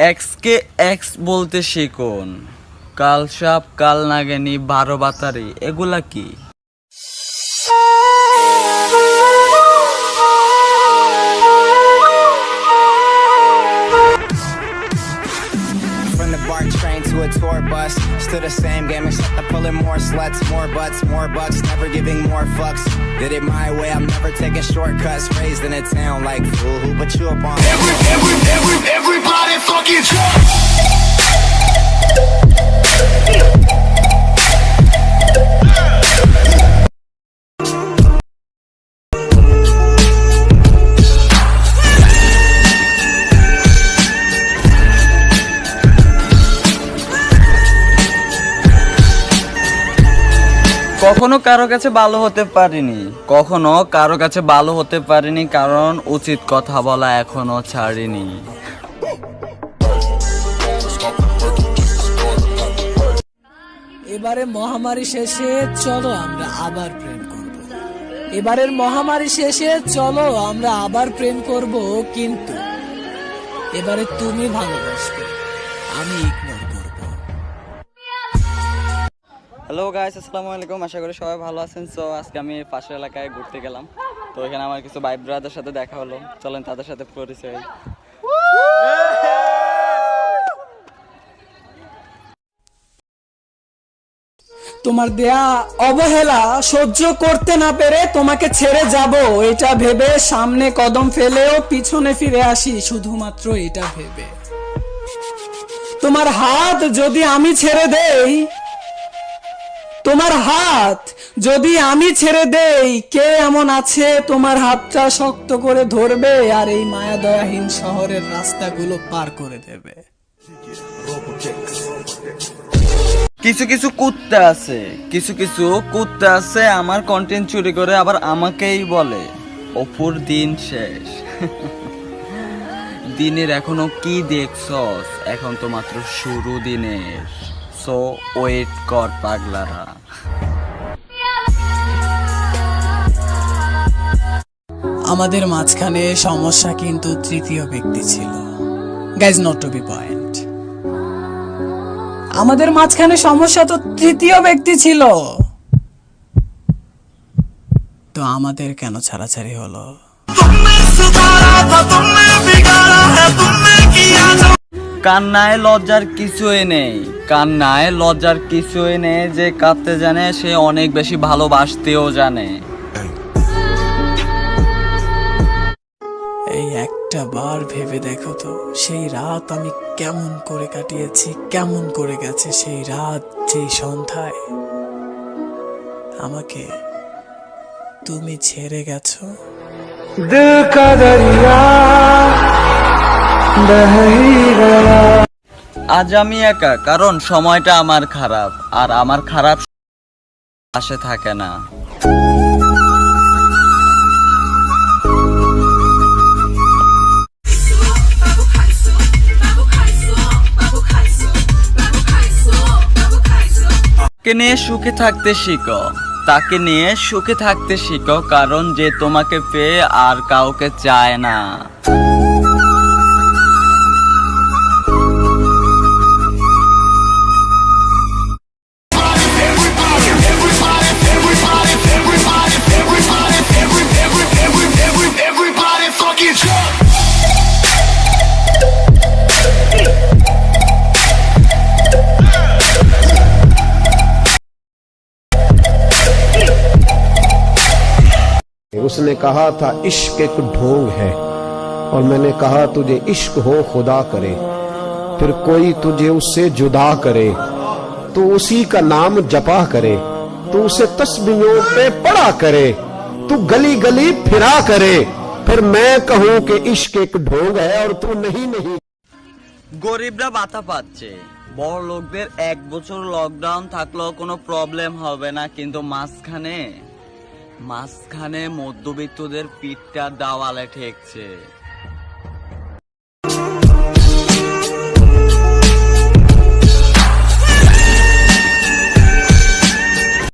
X কে x বলতে শিখুন। কাল সাপ, কাল নাগিনী, 12 বাতারি, এগুলা কি? Train to a tour bus, still the same game except I'm pulling more sluts, more butts, more bucks, never giving more fucks. Did it my way, I'm never taking shortcuts. Raised in a town like fool, who put you up on? Everybody fucking drunk. কখনো কারো কাছে ভালো হতে পারিনি, কারণ উচিত কথা বলা এখনো ছাড়িনি। এবারে মহামারী শেষে চলো আমরা আবার প্রেম করব। এবারের মহামারী শেষে চলো আমরা আবার প্রেম করব, কিন্তু এবারে তুমি ভালোবাসবে, আমি ইগনোর করব। হ্যালো গাইস, আসসালামু আলাইকুম। আশা করি সবাই ভালো আছেন। সো আজকে আমি পাশের এলাকায় ঘুরতে গেলাম, তো এখানে আমার কিছু ভাই ব্রাদার সাথে দেখা হলো। চলেন তাদের সাথে পরিচয়। তোমার দেয়া অবহেলা সহ্য করতে না পেরে তোমাকে ছেড়ে যাব, এটা ভেবে সামনে কদম ফেলেও পিছনে ফিরে আসি, শুধুমাত্র এটা ভেবে। তোমার হাত যদি আমি ছেড়ে দেই, কে এমন আছে তোমার হাতটা শক্ত করে ধরবে আর এই মায়া দয়াহীন শহরের রাস্তাগুলো পার করে দেবে? কিছু কিছু কুত্তা আছে আমার কন্টেন্ট চুরি করে আবার আমাকেই বলে অপুর দিন শেষ। দিনের এখনো কি দেখছস? এখন তো মাত্র শুরু দিনের। সো ওয়েট কর পাগলারা। আমাদের মাঝখানে সমস্যা কিন্তু তৃতীয় ব্যক্তি ছিল। Guys, not to be point, আমাদের মাঝখানে সমস্যা তো তৃতীয় ব্যক্তি ছিল, তো আমাদের কেন ছাড়াছাড়ি হলো? কান্নায় লজ্জার কিছুই নেই, যে কাঁদতে জানে সে অনেক বেশি ভালোবাসতেও জানে। এই একটা বার ভেবে দেখো তো, সেই রাত আমি কেমন করে কাটিয়েছি, কেমন করে গেছে সেই রাত, যেই সন্ধ্যায় আমাকে তুমি ছেড়ে গেছো। দিল কা দরিয়া বহ হি গয়া। আজ আমি একা, কারণ সময়টা আমার খারাপ, আর আমার খারাপ পাশে থাকে না। তাকে নিয়ে সুখে থাকতে শিখো, কারণ যে তোমাকে পেয়ে আর কাউকে চায় না। उसने कहा था इश्क एक ढोंग है, और मैंने कहा तुझे इश्क हो खुदा करे, फिर कोई तुझे उससे जुदा करे, तो उसी का नाम जपा करे, तो उसे तस्बीहों पे पढ़ा करे, तू गली गली फिरा करे, फिर मैं कहूं कि इश्क एक ढोंग है और तू नहीं। গরিবরা ভাতা পাচ্ছে, বড় লোকদের 1 বছর লকডাউন থাকলেও কোনো প্রবলেম হবে না, কিন্তু মাঝখানে মধ্যবিত্তদের পিঠটা দেওয়ালে ঠেকছে।